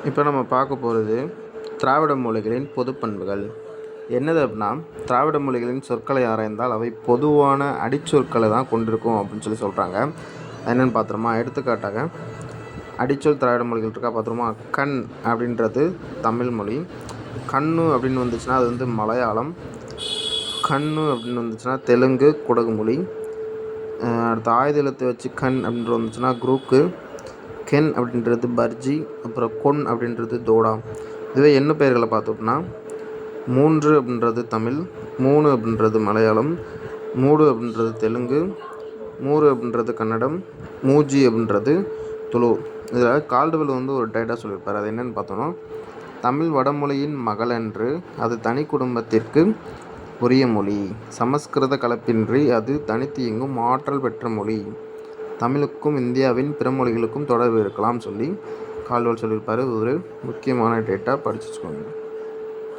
இப்போ நம்ம பார்க்க போகிறது திராவிட மொழிகளின் பொதுப்பண்புகள். என்னது அப்படின்னா, திராவிட மொழிகளின் சொற்களை ஆராய்ந்தால் அவை பொதுவான அடிச்சொற்களை தான் கொண்டிருக்கும் அப்படின்னு சொல்கிறாங்க. என்னென்னு பார்த்துருமா? எடுத்துக்காட்டாக அடிச்சொல் திராவிட மொழிகள் இருக்கா பார்த்துருமா? கண் அப்படின்றது தமிழ் மொழி. கண்ணு அப்படின்னு வந்துச்சுன்னா அது வந்து மலையாளம். கண்ணு அப்படின்னு வந்துச்சுன்னா தெலுங்கு, குடகு மொழி. அடுத்த ஆயுத எழுத்து வச்சு கண் அப்படின்றது வந்துச்சுன்னா குரூக்கு. கென் அப்படின்றது பர்ஜி. அப்புறம் கொன் அப்படின்றது தோடா. இதுவே எண்ணு பெயர்களை பார்த்தோம்னா 3 அப்படின்றது தமிழ், 3 அப்படின்றது மலையாளம், 3 அப்படின்றது தெலுங்கு, 3 அப்படின்றது கன்னடம், 3 அப்படின்றது துளு. இதில் கால்டுவெல் வந்து ஒரு டேட்டா சொல்லியிருப்பார். அது என்னென்னு பார்த்தோன்னா, தமிழ் வடமொழியின் மகளன்று அது தனி குடும்பத்திற்கு உரிய மொழி. சமஸ்கிருத கலப்பின்றி அது தனித்து இயங்கும் ஆற்றல் பெற்ற மொழி. தமிழுக்கும் இந்தியாவின் பிற மொழிகளுக்கும் தொடர்பு இருக்கலாம் சொல்லி கால்டுவெல் சொல்லியிருப்பார். ஒரு முக்கியமான டேட்டா படிச்சு வச்சுக்கோங்க.